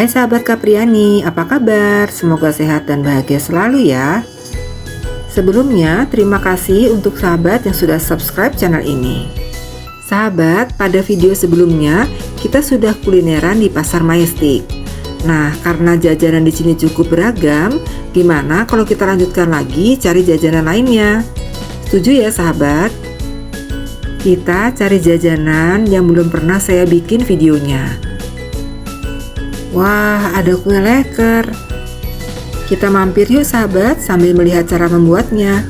Hai sahabat Kapriani, apa kabar? Semoga sehat dan bahagia selalu ya. Sebelumnya, terima kasih untuk sahabat yang sudah subscribe channel ini. Sahabat, pada video sebelumnya kita sudah kulineran di Pasar Majestic. Nah, karena jajanan di sini cukup beragam, gimana kalau kita lanjutkan lagi cari jajanan lainnya? Setuju ya sahabat? Kita cari jajanan yang belum pernah saya bikin videonya. Wah, ada kue leker. Kita mampir yuk sahabat sambil melihat cara membuatnya.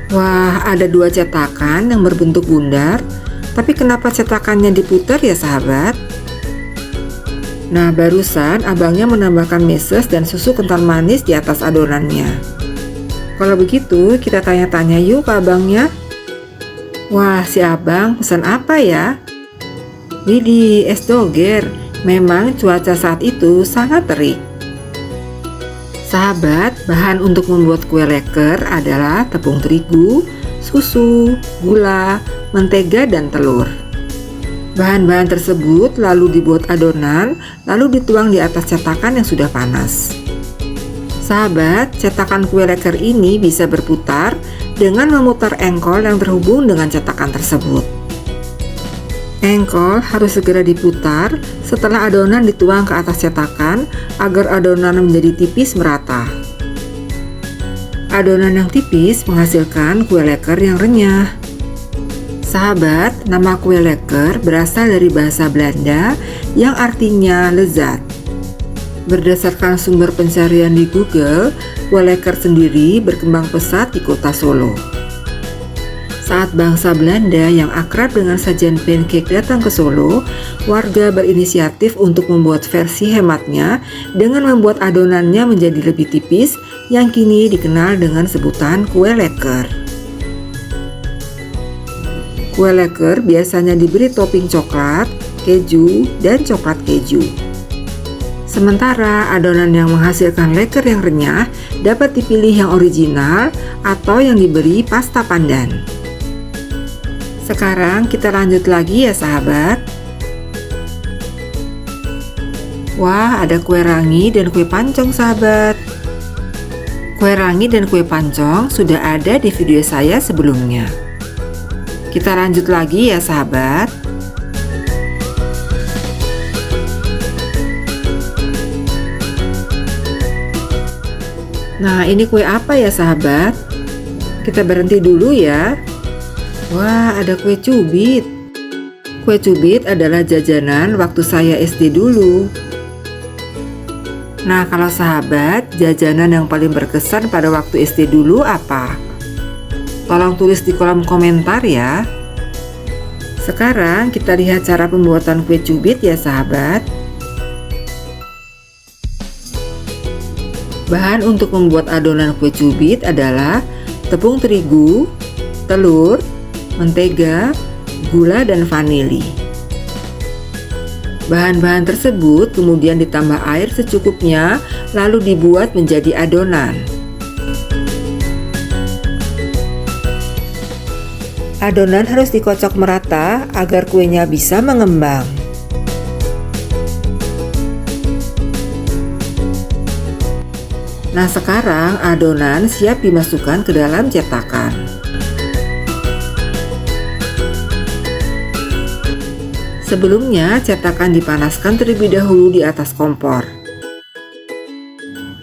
Wah, ada dua cetakan yang berbentuk bundar. Tapi kenapa cetakannya diputar ya sahabat? Nah, barusan abangnya menambahkan meses dan susu kental manis di atas adonannya. Kalau begitu, kita tanya-tanya yuk ke abangnya. Wah, si abang pesan apa ya? Widih, es doger. Memang cuaca saat itu sangat terik. Sahabat, bahan untuk membuat kue leker adalah tepung terigu, susu, gula, mentega, dan telur. Bahan-bahan tersebut lalu dibuat adonan, lalu dituang di atas cetakan yang sudah panas. Sahabat, cetakan kue leker ini bisa berputar dengan memutar engkol yang terhubung dengan cetakan tersebut. Engkol harus segera diputar setelah adonan dituang ke atas cetakan agar adonan menjadi tipis merata. Adonan yang tipis menghasilkan kue leker yang renyah. Sahabat, nama kue leker berasal dari bahasa Belanda yang artinya lezat. Berdasarkan sumber pencarian di Google, kue leker sendiri berkembang pesat di kota Solo. Saat bangsa Belanda yang akrab dengan sajian pancake datang ke Solo, warga berinisiatif untuk membuat versi hematnya dengan membuat adonannya menjadi lebih tipis yang kini dikenal dengan sebutan kue leker. Kue leker biasanya diberi topping coklat, keju, dan coklat keju. Sementara adonan yang menghasilkan leker yang renyah dapat dipilih yang original atau yang diberi pasta pandan. Sekarang kita lanjut lagi ya sahabat. Wah, ada kue rangi dan kue pancong sahabat. Kue rangi dan kue pancong sudah ada di video saya sebelumnya. Kita lanjut lagi ya sahabat. Nah, ini kue apa ya sahabat? Kita berhenti dulu ya. Wah, ada kue cubit. Kue cubit adalah jajanan waktu saya SD dulu. Nah, kalau sahabat, jajanan yang paling berkesan pada waktu SD dulu apa? Tolong tulis di kolom komentar ya. Sekarang kita lihat cara pembuatan kue cubit ya sahabat. Bahan untuk membuat adonan kue cubit adalah tepung terigu, telur, mentega, gula, dan vanili. Bahan-bahan tersebut kemudian ditambah air secukupnya, lalu dibuat menjadi adonan. Adonan harus dikocok merata agar kuenya bisa mengembang. Nah, sekarang adonan siap dimasukkan ke dalam cetakan. Sebelumnya, cetakan dipanaskan terlebih dahulu di atas kompor.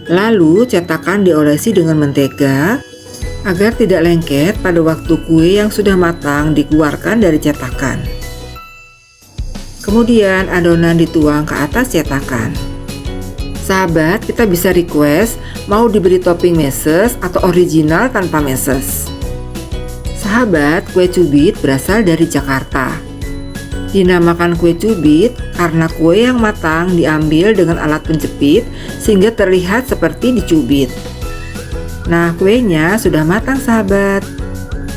Lalu, cetakan diolesi dengan mentega agar tidak lengket pada waktu kue yang sudah matang dikeluarkan dari cetakan. Kemudian, adonan dituang ke atas cetakan. Sahabat, kita bisa request mau diberi topping meses atau original tanpa meses. Sahabat, kue cubit berasal dari Jakarta. Dinamakan kue cubit karena kue yang matang diambil dengan alat penjepit sehingga terlihat seperti dicubit. Nah, kuenya sudah matang sahabat.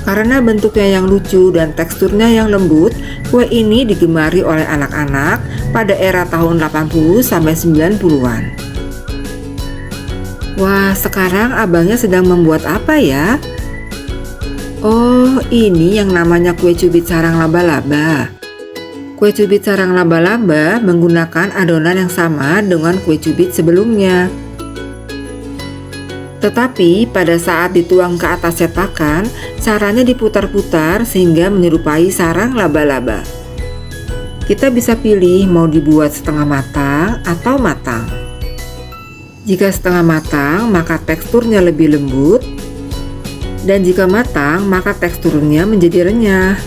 Karena bentuknya yang lucu dan teksturnya yang lembut, kue ini digemari oleh anak-anak pada era tahun 80 sampai 90-an. Wah, sekarang abangnya sedang membuat apa ya? Oh, ini yang namanya kue cubit sarang laba-laba. Kue cubit sarang laba-laba menggunakan adonan yang sama dengan kue cubit sebelumnya. Tetapi pada saat dituang ke atas cetakan, caranya diputar-putar sehingga menyerupai sarang laba-laba. Kita bisa pilih mau dibuat setengah matang atau matang. Jika setengah matang, maka teksturnya lebih lembut, dan jika matang, maka teksturnya menjadi renyah.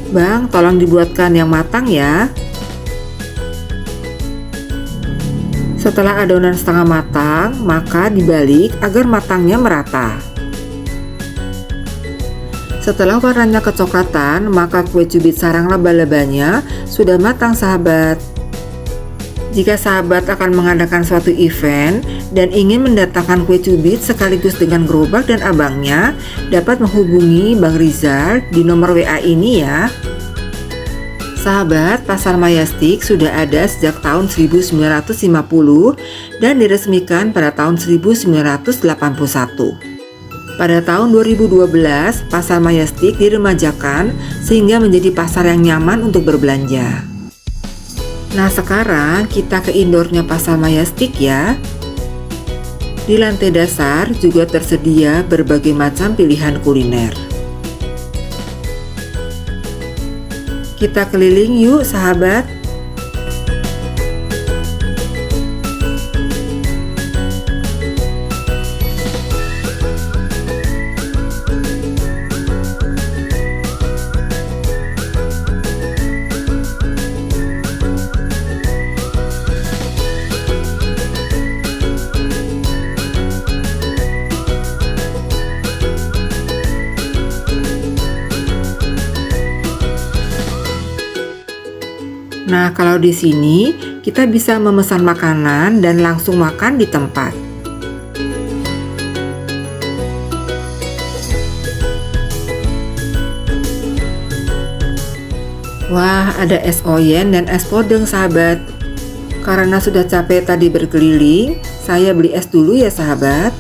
Bang, tolong dibuatkan yang matang ya. Setelah adonan setengah matang, maka dibalik agar matangnya merata. Setelah warnanya kecoklatan, maka kue cubit sarang laba-labanya sudah matang, sahabat. Jika sahabat akan mengadakan suatu event dan ingin mendatangkan kue cubit sekaligus dengan gerobak dan abangnya, dapat menghubungi Bang Rizal di nomor WA ini ya. Sahabat, Pasar Mayastik sudah ada sejak tahun 1950 dan diresmikan pada tahun 1981. Pada tahun 2012, Pasar Mayastik diremajakan sehingga menjadi pasar yang nyaman untuk berbelanja. Nah, sekarang kita ke indoornya Pasar Mayastik ya. Di lantai dasar juga tersedia berbagai macam pilihan kuliner. Kita keliling yuk, sahabat. Nah, kalau di sini kita bisa memesan makanan dan langsung makan di tempat. Wah, ada es oyen dan es podeng, sahabat. Karena sudah capek tadi berkeliling, saya beli es dulu ya, sahabat.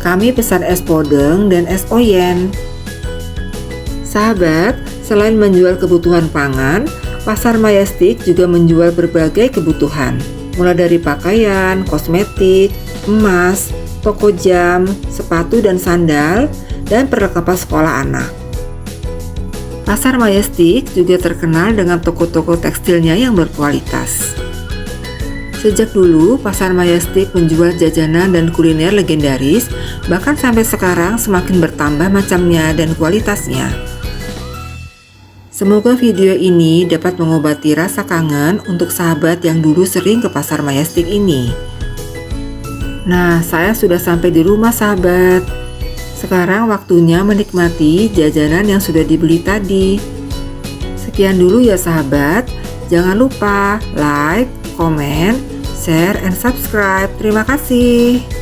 Kami pesan es podeng dan es oyen. Sahabat, selain menjual kebutuhan pangan, Pasar Mayastik juga menjual berbagai kebutuhan, mulai dari pakaian, kosmetik, emas, toko jam, sepatu dan sandal, dan perlengkapan sekolah anak. Pasar Mayastik juga terkenal dengan toko-toko tekstilnya yang berkualitas. Sejak dulu, Pasar Mayastik menjual jajanan dan kuliner legendaris, bahkan sampai sekarang semakin bertambah macamnya dan kualitasnya. Semoga video ini dapat mengobati rasa kangen untuk sahabat yang dulu sering ke Pasar Mayastik ini. Nah, saya sudah sampai di rumah, sahabat. Sekarang waktunya menikmati jajanan yang sudah dibeli tadi. Sekian dulu ya, sahabat. Jangan lupa like, komen, share, and subscribe. Terima kasih.